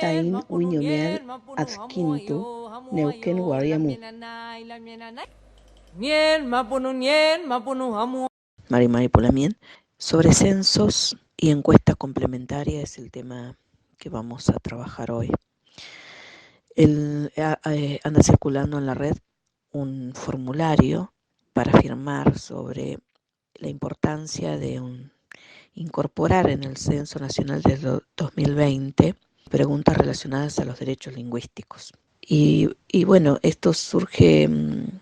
Tain Uñomial Atzquintu Neuquén Guariamu. Maripolamien. Sobre censos y encuestas complementarias es el tema que vamos a trabajar hoy. Anda circulando en la red un formulario para afirmar sobre la importancia de incorporar en el Censo Nacional del 2020 preguntas relacionadas a los derechos lingüísticos. Y bueno, esto surgen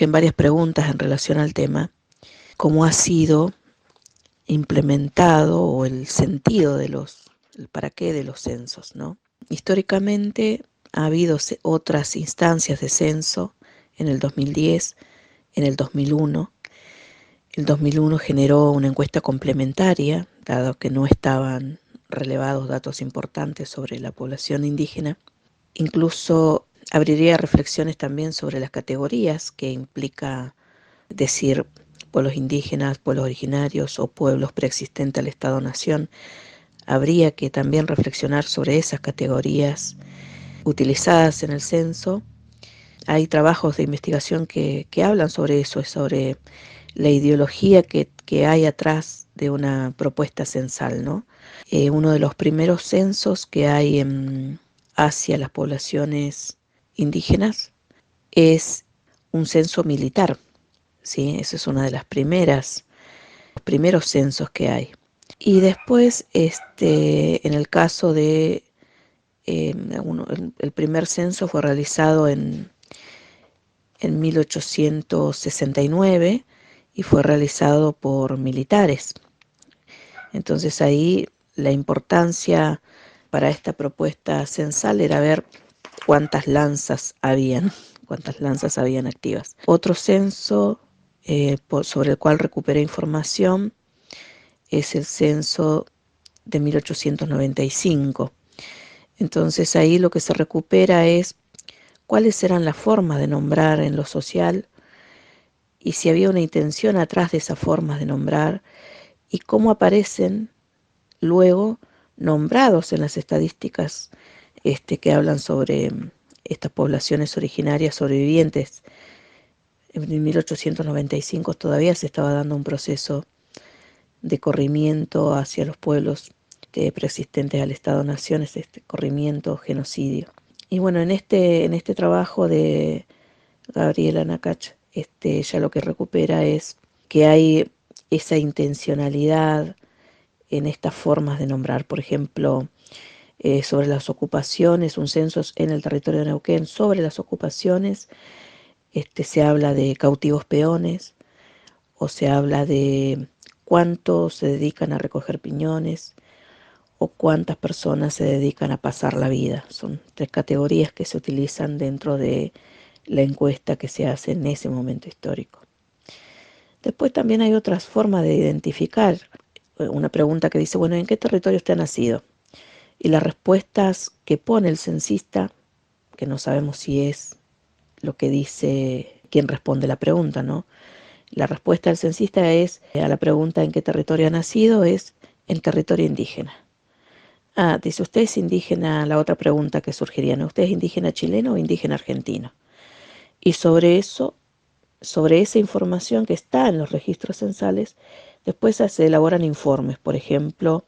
varias preguntas en relación al tema, cómo ha sido implementado o el sentido de el para qué de los censos, ¿no? Históricamente ha habido otras instancias de censo en el 2010, en el 2001. El 2001 generó una encuesta complementaria, dado que no estaban relevados datos importantes sobre la población indígena. Incluso abriría reflexiones también sobre las categorías que implica decir pueblos indígenas, pueblos originarios o pueblos preexistentes al Estado-Nación. Habría que también reflexionar sobre esas categorías utilizadas en el censo. Hay trabajos de investigación que hablan sobre eso, sobre la ideología que hay atrás de una propuesta censal, ¿no? Uno de los primeros censos que hay hacia las poblaciones indígenas es un censo militar, ¿sí? Esa es una de las los primeros censos que hay. Y después, en el caso de el primer censo fue realizado en 1869 y fue realizado por militares. Entonces ahí la importancia para esta propuesta censal era ver cuántas lanzas habían activas. Otro censo sobre el cual recuperé información es el censo de 1895. Entonces ahí lo que se recupera es cuáles eran las formas de nombrar en lo social y si había una intención atrás de esas formas de nombrar y cómo aparecen luego nombrados en las estadísticas que hablan sobre estas poblaciones originarias sobrevivientes. En 1895 todavía se estaba dando un proceso de corrimiento hacia los pueblos preexistentes al Estado-Nación, este corrimiento, genocidio. Y bueno, en este trabajo de Gabriela Nakach, ya lo que recupera es que hay esa intencionalidad en estas formas de nombrar. Por ejemplo, sobre las ocupaciones, un censo en el territorio de Neuquén sobre las ocupaciones, se habla de cautivos peones, o se habla de cuántos se dedican a recoger piñones, o cuántas personas se dedican a pasar la vida. Son tres categorías que se utilizan dentro de la encuesta que se hace en ese momento histórico. Después también hay otras formas de identificar. Una pregunta que dice, bueno, ¿en qué territorio usted ha nacido? Y las respuestas que pone el censista, que no sabemos si es lo que dice quien responde la pregunta, ¿no? La respuesta del censista es, a la pregunta ¿en qué territorio ha nacido? Es en territorio indígena. Ah, dice, ¿usted es indígena? La otra pregunta que surgiría, ¿no? ¿Usted es indígena chileno o indígena argentino? Y sobre eso, sobre esa información que está en los registros censales, después se elaboran informes. Por ejemplo,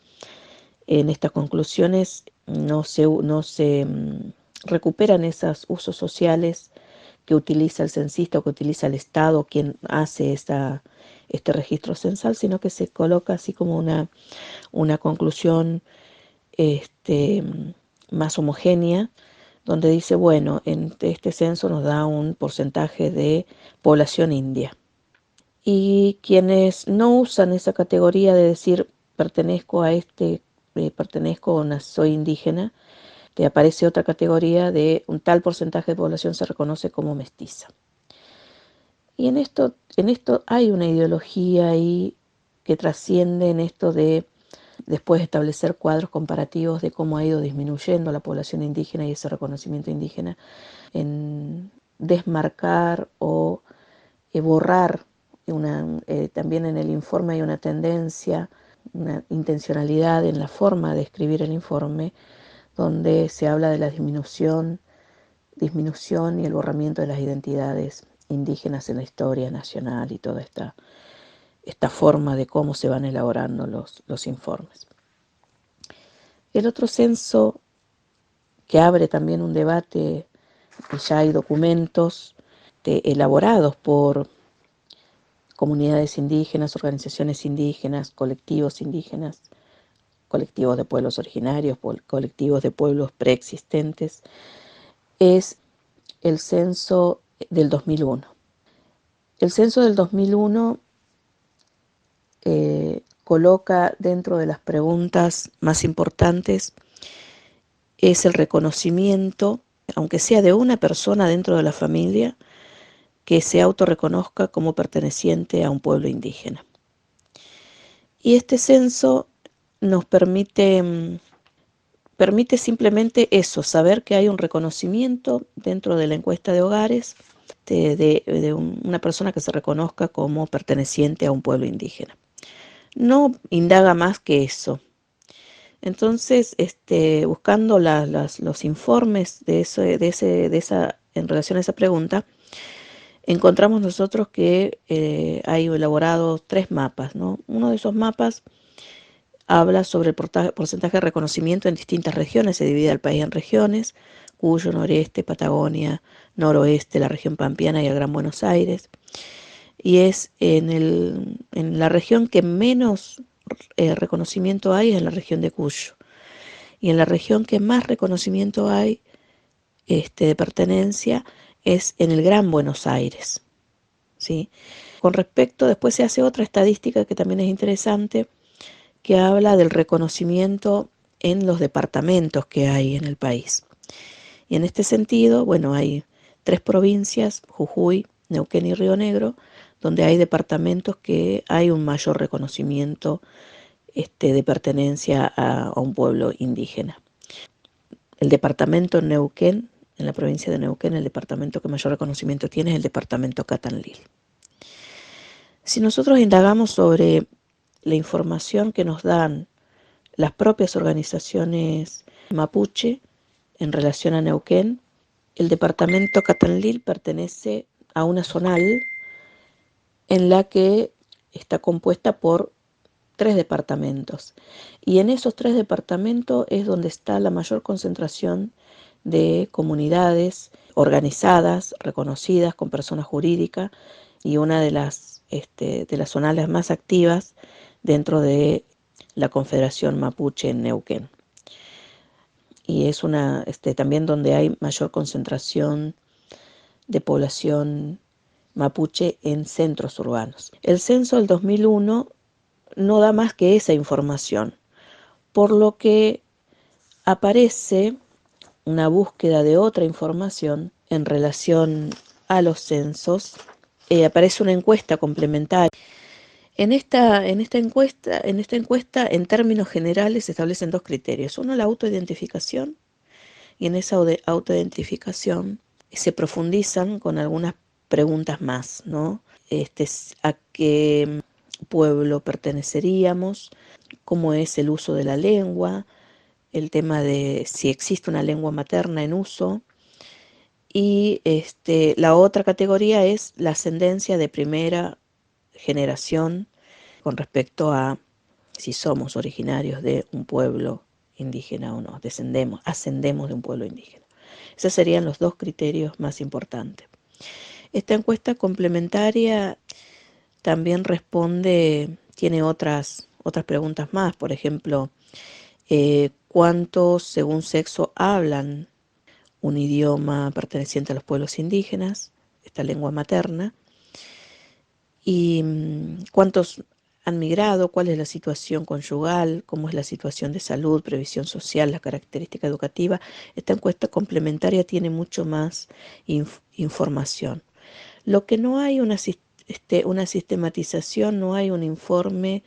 en estas conclusiones no se recuperan esos usos sociales que utiliza el censista o que utiliza el Estado, quien hace este registro censal, sino que se coloca así como una conclusión más homogénea, donde dice, bueno, en este censo nos da un porcentaje de población india. Y quienes no usan esa categoría de decir pertenezco a pertenezco o soy indígena, te aparece otra categoría de un tal porcentaje de población se reconoce como mestiza. Y en esto hay una ideología ahí que trasciende en esto de después establecer cuadros comparativos de cómo ha ido disminuyendo la población indígena y ese reconocimiento indígena, en desmarcar o borrar también en el informe hay una tendencia una intencionalidad en la forma de escribir el informe, donde se habla de la disminución y el borramiento de las identidades indígenas en la historia nacional y toda esta forma de cómo se van elaborando los informes. El otro censo que abre también un debate, y ya hay documentos elaborados por comunidades indígenas, organizaciones indígenas, colectivos indígenas, colectivos de pueblos originarios, colectivos de pueblos preexistentes, es el censo del 2001. El censo del 2001 coloca dentro de las preguntas más importantes es el reconocimiento, aunque sea de una persona dentro de la familia, que se autorreconozca como perteneciente a un pueblo indígena. Y este censo nos permite simplemente eso, saber que hay un reconocimiento dentro de la encuesta de hogares de una persona que se reconozca como perteneciente a un pueblo indígena. No indaga más que eso. Entonces, buscando los informes en relación a esa pregunta, encontramos nosotros que hay elaborados 3 mapas, ¿no? Uno de esos mapas habla sobre el porcentaje de reconocimiento en distintas regiones, se divide el país en regiones, Cuyo, Noreste, Patagonia, Noroeste, la región Pampeana y el Gran Buenos Aires. Y es en la región que menos reconocimiento hay, es en la región de Cuyo. Y en la región que más reconocimiento hay de pertenencia es en el Gran Buenos Aires, ¿sí? Con respecto, después se hace otra estadística que también es interesante, que habla del reconocimiento en los departamentos que hay en el país. Y en este sentido, bueno, hay 3 provincias, Jujuy, Neuquén y Río Negro, donde hay departamentos que hay un mayor reconocimiento de pertenencia a un pueblo indígena. El departamento Neuquén, en la provincia de Neuquén, el departamento que mayor reconocimiento tiene es el departamento Catanlil. Si nosotros indagamos sobre la información que nos dan las propias organizaciones mapuche en relación a Neuquén, el departamento Catanlil pertenece a una zonal en la que está compuesta por 3 departamentos. Y en esos 3 departamentos es donde está la mayor concentración de comunidades organizadas, reconocidas, con persona jurídica, y una de las zonales más activas dentro de la Confederación Mapuche en Neuquén. Y es también donde hay mayor concentración de población mapuche en centros urbanos. El censo del 2001 no da más que esa información, por lo que aparece una búsqueda de otra información en relación a los censos. Aparece una encuesta complementaria. En esta encuesta, en términos generales, se establecen 2 criterios. Uno, la autoidentificación, y en esa autoidentificación se profundizan con algunas preguntas más, ¿no? ¿A qué pueblo perteneceríamos? ¿Cómo es el uso de la lengua? El tema de si existe una lengua materna en uso. Y la otra categoría es la ascendencia de primera generación con respecto a si somos originarios de un pueblo indígena o no, ascendemos de un pueblo indígena. Esos serían los 2 criterios más importantes. Esta encuesta complementaria también tiene otras preguntas más, por ejemplo, ¿cuántos según sexo hablan un idioma perteneciente a los pueblos indígenas, esta lengua materna? ¿Y cuántos han migrado? ¿Cuál es la situación conyugal? ¿Cómo es la situación de salud, previsión social, la característica educativa? Esta encuesta complementaria tiene mucho más información. Lo que no hay una sistematización, no hay un informe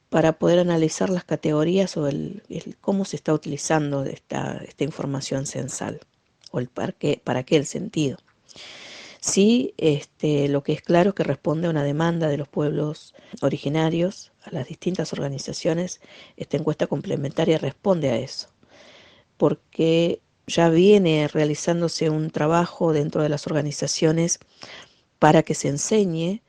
para poder analizar las categorías o cómo se está utilizando esta información censal o para qué el sentido. Sí, lo que es claro es que responde a una demanda de los pueblos originarios a las distintas organizaciones, esta encuesta complementaria responde a eso, porque ya viene realizándose un trabajo dentro de las organizaciones para que se enseñe.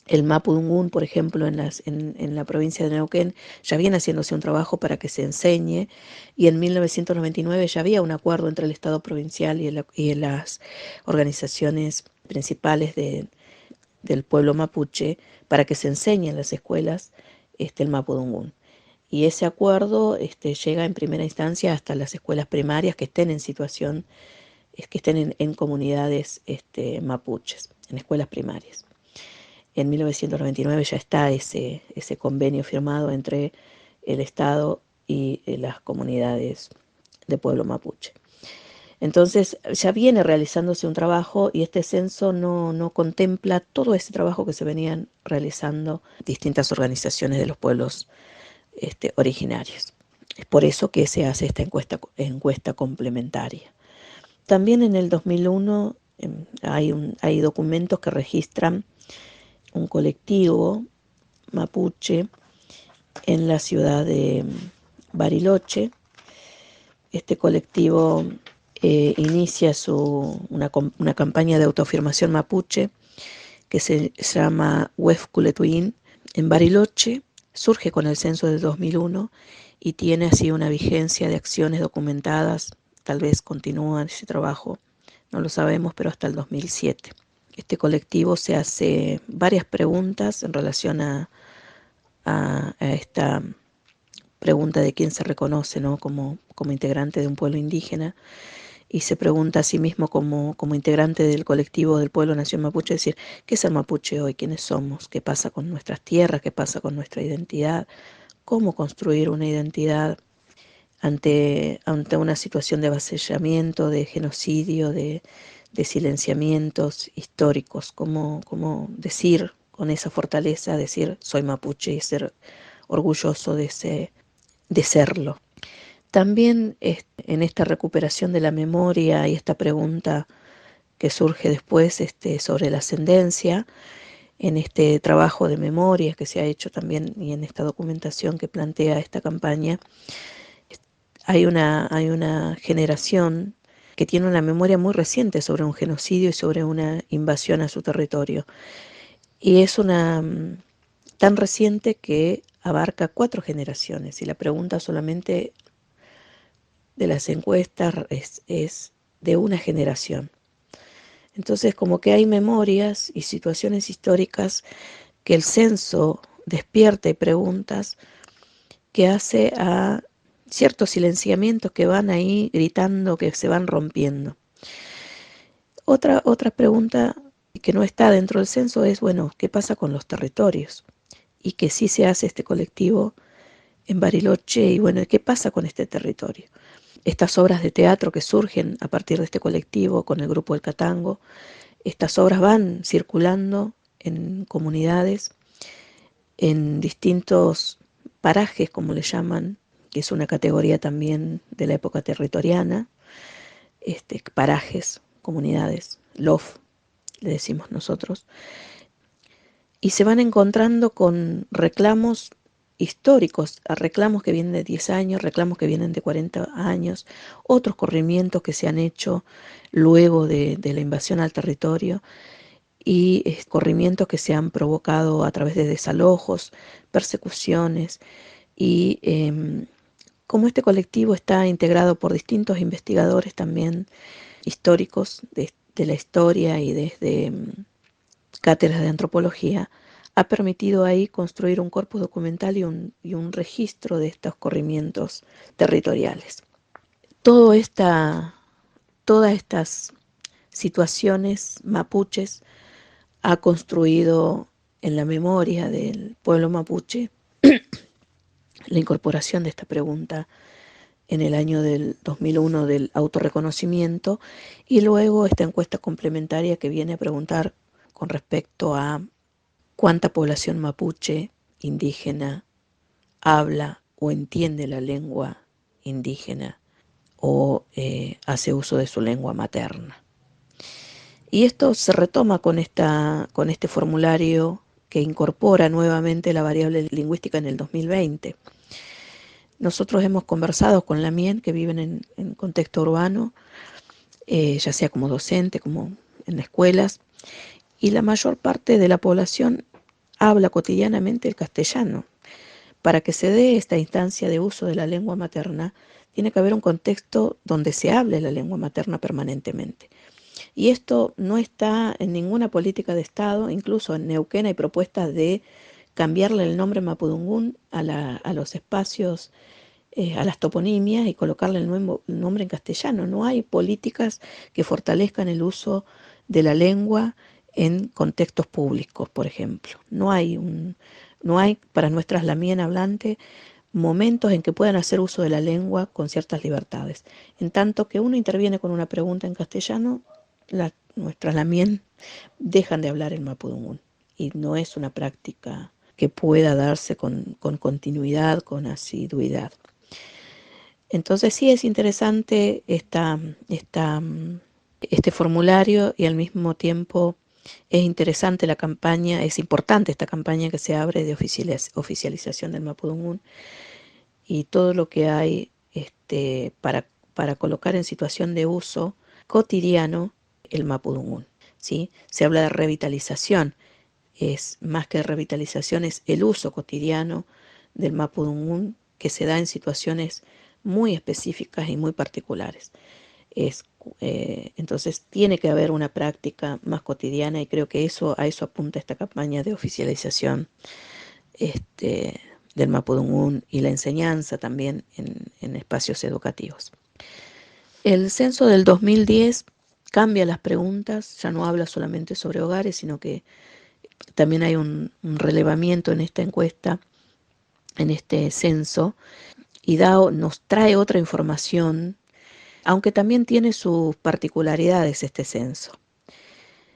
El Mapudungún, por ejemplo, en la provincia de Neuquén, ya viene haciéndose un trabajo para que se enseñe, y en 1999 ya había un acuerdo entre el Estado provincial y las organizaciones principales del pueblo mapuche para que se enseñe en las escuelas el Mapudungún. Y ese acuerdo llega en primera instancia hasta las escuelas primarias que estén en situación, que estén en comunidades mapuches, en escuelas primarias. En 1999 ya está ese convenio firmado entre el Estado y las comunidades de pueblo mapuche. Entonces ya viene realizándose un trabajo, y este censo no contempla todo ese trabajo que se venían realizando distintas organizaciones de los pueblos originarios. Es por eso que se hace esta encuesta complementaria. También en el 2001 hay documentos que registran un colectivo mapuche en la ciudad de Bariloche. Este colectivo inicia una campaña de autoafirmación mapuche que se llama Huefculetuín en Bariloche. Surge con el censo del 2001 y tiene así una vigencia de acciones documentadas. Tal vez continúa ese trabajo, no lo sabemos, pero hasta el 2007. Este colectivo se hace varias preguntas en relación a esta pregunta de quién se reconoce, ¿no? como integrante de un pueblo indígena, y se pregunta a sí mismo como integrante del colectivo del pueblo Nación Mapuche, es decir, ¿qué es el mapuche hoy? ¿Quiénes somos? ¿Qué pasa con nuestras tierras? ¿Qué pasa con nuestra identidad? ¿Cómo construir una identidad ante una situación de avasallamiento, de genocidio, de silenciamientos históricos? ¿Cómo decir con esa fortaleza, decir soy mapuche y ser orgulloso de serlo? También en esta recuperación de la memoria y esta pregunta que surge después sobre la ascendencia, en este trabajo de memoria que se ha hecho también y en esta documentación que plantea esta campaña, hay una generación que tiene una memoria muy reciente sobre un genocidio y sobre una invasión a su territorio. Y es tan reciente que abarca 4 generaciones, y la pregunta solamente de las encuestas es de una generación. Entonces, como que hay memorias y situaciones históricas que el censo despierta, y preguntas que hace a ciertos silenciamientos que van ahí gritando, que se van rompiendo. Otra pregunta que no está dentro del censo es, bueno, ¿qué pasa con los territorios? Y que sí se hace este colectivo en Bariloche, y bueno, ¿qué pasa con este territorio? Estas obras de teatro que surgen a partir de este colectivo con el grupo El Catango, estas obras van circulando en comunidades, en distintos parajes, como le llaman, que es una categoría también de la época territoriana, parajes, comunidades, LOF, le decimos nosotros, y se van encontrando con reclamos históricos, a reclamos que vienen de 10 años, reclamos que vienen de 40 años, otros corrimientos que se han hecho luego de la invasión al territorio, y corrimientos que se han provocado a través de desalojos, persecuciones, y como este colectivo está integrado por distintos investigadores también históricos de la historia y desde cátedras de antropología, ha permitido ahí construir un corpus documental y un registro de estos corrimientos territoriales. Todas estas situaciones mapuches ha construido en la memoria del pueblo mapuche la incorporación de esta pregunta en el año del 2001 del autorreconocimiento, y luego esta encuesta complementaria que viene a preguntar con respecto a cuánta población mapuche indígena habla o entiende la lengua indígena o hace uso de su lengua materna. Y esto se retoma con este formulario que incorpora nuevamente la variable lingüística en el 2020. Nosotros hemos conversado con la MIEN, que viven en contexto urbano, ya sea como docente, como en escuelas, y la mayor parte de la población habla cotidianamente el castellano. Para que se dé esta instancia de uso de la lengua materna, tiene que haber un contexto donde se hable la lengua materna permanentemente. Y esto no está en ninguna política de Estado. Incluso en Neuquén hay propuestas de cambiarle el nombre Mapudungún a los espacios, a las toponimias, y colocarle el nombre en castellano. No hay políticas que fortalezcan el uso de la lengua en contextos públicos, por ejemplo. No hay para nuestras lamien hablantes momentos en que puedan hacer uso de la lengua con ciertas libertades. En tanto que uno interviene con una pregunta en castellano, nuestras lamien dejan de hablar el mapudungún, y no es una práctica que pueda darse con continuidad, con asiduidad. Entonces sí es interesante este formulario, y al mismo tiempo es interesante la campaña, es importante esta campaña que se abre de oficialización del mapudungún, y todo lo que hay para colocar en situación de uso cotidiano el mapudungún, ¿sí? Se habla de revitalización, es más que revitalización, es el uso cotidiano del mapudungún que se da en situaciones muy específicas y muy particulares. Entonces tiene que haber una práctica más cotidiana, y creo que a eso apunta esta campaña de oficialización del mapudungún, y la enseñanza también en espacios educativos. El censo del 2010 cambia las preguntas, ya no habla solamente sobre hogares, sino que también hay un relevamiento en esta encuesta, en este censo, y nos trae otra información, aunque también tiene sus particularidades este censo.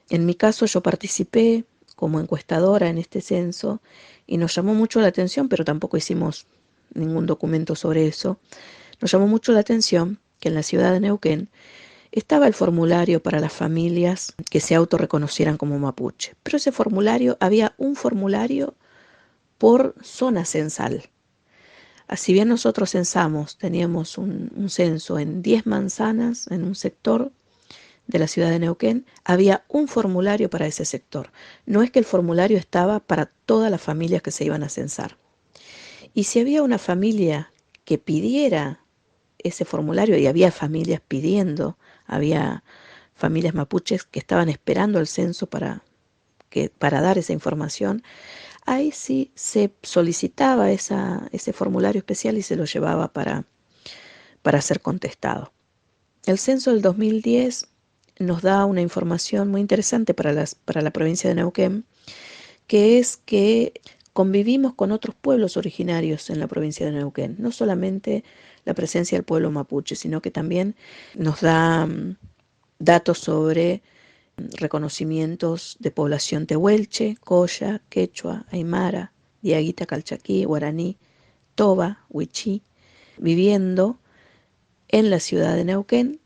En mi caso, yo participé como encuestadora en este censo y nos llamó mucho la atención, pero tampoco hicimos ningún documento sobre eso. Nos llamó mucho la atención que en la ciudad de Neuquén estaba el formulario para las familias que se autorreconocieran como mapuche, pero ese formulario, había un formulario por zona censal. Así bien nosotros censamos, teníamos un censo en 10 manzanas, en un sector de la ciudad de Neuquén, había un formulario para ese sector. No es que el formulario estaba para todas las familias que se iban a censar. Y si había una familia que pidiera ese formulario, y había familias pidiendo, había familias mapuches que estaban esperando el censo para dar esa información, ahí sí se solicitaba ese formulario especial y se lo llevaba para ser contestado. El censo del 2010 nos da una información muy interesante para la provincia de Neuquén, que es que convivimos con otros pueblos originarios en la provincia de Neuquén. No solamente la presencia del pueblo mapuche, sino que también nos da datos sobre reconocimientos de población tehuelche, coya, quechua, aymara, diaguita, calchaquí, guaraní, toba, huichí, viviendo en la ciudad de Neuquén,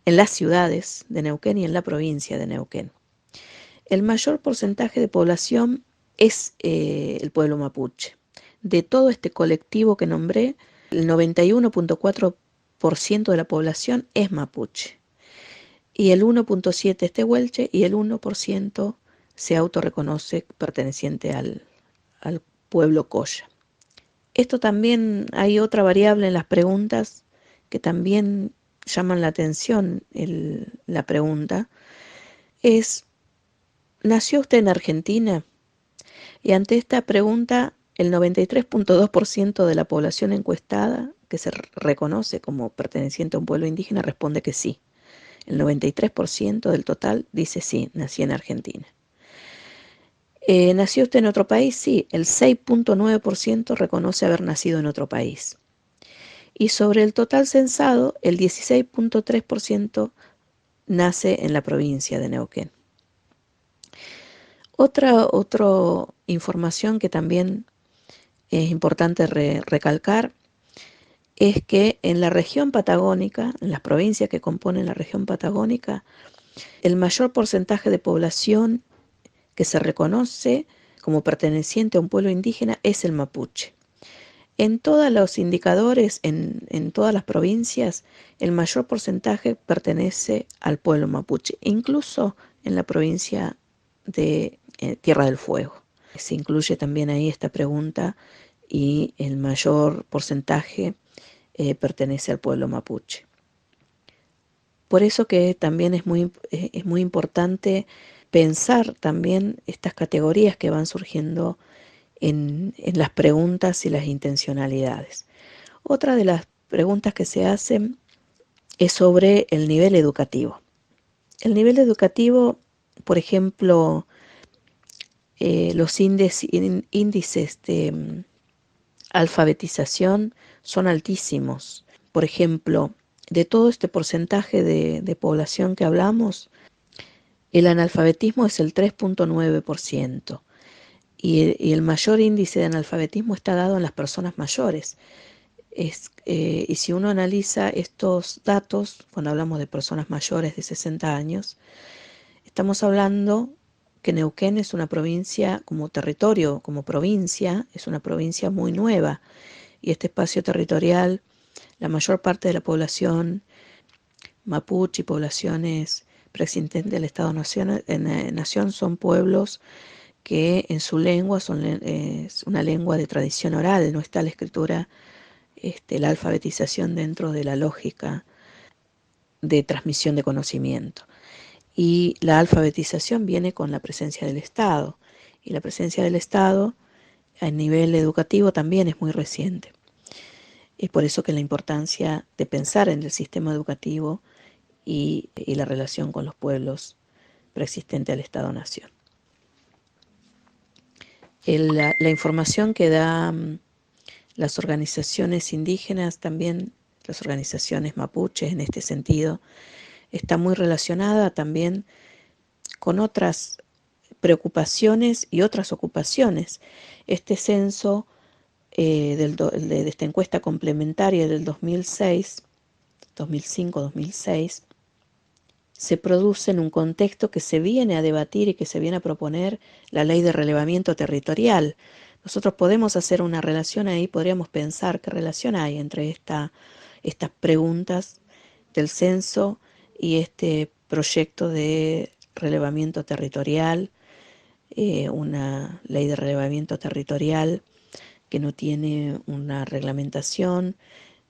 en las ciudades de Neuquén y en la provincia de Neuquén. El mayor porcentaje de población es el pueblo mapuche. De todo este colectivo que nombré, el 91.4% de la población es mapuche, y el 1.7% es tehuelche, y el 1% se autorreconoce perteneciente al pueblo coya. Esto también, hay otra variable en las preguntas que también llaman la atención. La pregunta es: ¿nació usted en Argentina? Y ante esta pregunta, el 93.2% de la población encuestada, que se reconoce como perteneciente a un pueblo indígena, responde que sí. El 93% del total dice sí, nací en Argentina. ¿Nació usted en otro país? Sí, el 6.9% reconoce haber nacido en otro país. Y sobre el total censado, el 16.3% nace en la provincia de Neuquén. Otra información que también es importante recalcar es que en la región patagónica, en las provincias que componen la región patagónica, el mayor porcentaje de población que se reconoce como perteneciente a un pueblo indígena es el mapuche. En todos los indicadores, en todas las provincias, el mayor porcentaje pertenece al pueblo mapuche, incluso en la provincia de Tierra del Fuego. Se incluye también ahí esta pregunta y el mayor porcentaje pertenece al pueblo mapuche. Por eso que también es muy importante pensar también estas categorías que van surgiendo en las preguntas y las intencionalidades. Otra de las preguntas que se hacen es sobre el nivel educativo. El nivel educativo, por ejemplo, los índices de alfabetización son altísimos. Por ejemplo, de todo este porcentaje de población que hablamos, el analfabetismo es el 3,9%. Y el mayor índice de analfabetismo está dado en las personas mayores. Y si uno analiza estos datos, cuando hablamos de personas mayores de 60 años, estamos hablando que Neuquén es una provincia como territorio, como provincia, es una provincia muy nueva. Y este espacio territorial, la mayor parte de la población mapuche y poblaciones preexistentes del Estado-Nación son pueblos que en su lengua es una lengua de tradición oral, no está la escritura, la alfabetización dentro de la lógica de transmisión de conocimiento. Y la alfabetización viene con la presencia del Estado, y la presencia del Estado a nivel educativo también es muy reciente. Es por eso que la importancia de pensar en el sistema educativo y la relación con los pueblos preexistente al Estado-Nación. La información que dan las organizaciones indígenas, también las organizaciones mapuches en este sentido, está muy relacionada también con otras preocupaciones y otras ocupaciones. Este censo de esta encuesta complementaria del 2005-2006, se produce en un contexto que se viene a debatir y que se viene a proponer la ley de relevamiento territorial. Nosotros podemos hacer una relación ahí, podríamos pensar qué relación hay entre estas preguntas del censo y este proyecto de relevamiento territorial, una ley de relevamiento territorial que no tiene una reglamentación,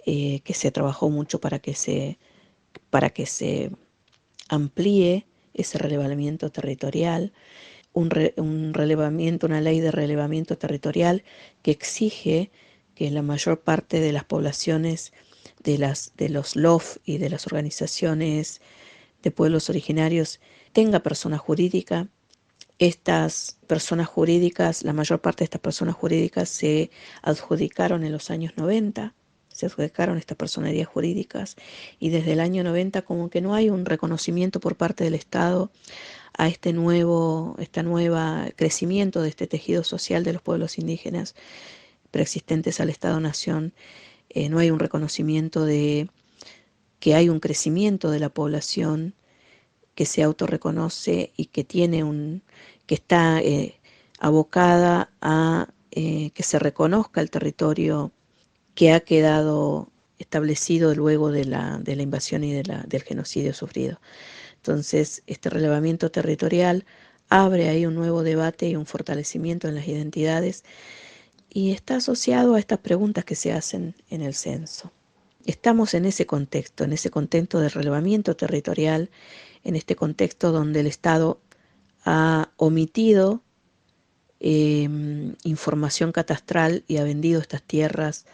que se trabajó mucho para que se amplíe ese relevamiento territorial, una ley de relevamiento territorial que exige que la mayor parte de las poblaciones de los LOF y de las organizaciones de pueblos originarios tenga persona jurídica. Estas personas jurídicas, la mayor parte de estas personas jurídicas se adjudicaron en los años 90, se adjudicaron estas personerías jurídicas, y desde el año 90 como que no hay un reconocimiento por parte del Estado a este nuevo crecimiento de este tejido social de los pueblos indígenas preexistentes al Estado-Nación. No hay un reconocimiento de que hay un crecimiento de la población que se autorreconoce y que que está abocada a que se reconozca el territorio que ha quedado establecido luego de la invasión y del genocidio sufrido. Entonces, este relevamiento territorial abre ahí un nuevo debate y un fortalecimiento en las identidades, y está asociado a estas preguntas que se hacen en el censo. Estamos en ese contexto de relevamiento territorial, en este contexto donde el Estado ha omitido información catastral y ha vendido estas tierras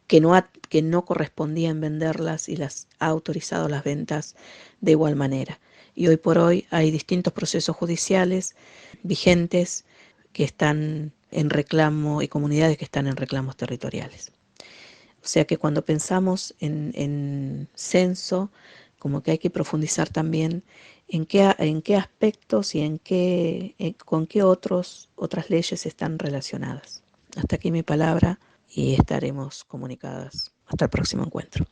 que no correspondían venderlas, y las ha autorizado las ventas de igual manera. Y hoy por hoy hay distintos procesos judiciales vigentes que están en reclamo y comunidades que están en reclamos territoriales. O sea que cuando pensamos en censo, como que hay que profundizar también en qué aspectos y con qué otras leyes están relacionadas. Hasta aquí mi palabra y estaremos comunicadas. Hasta el próximo encuentro.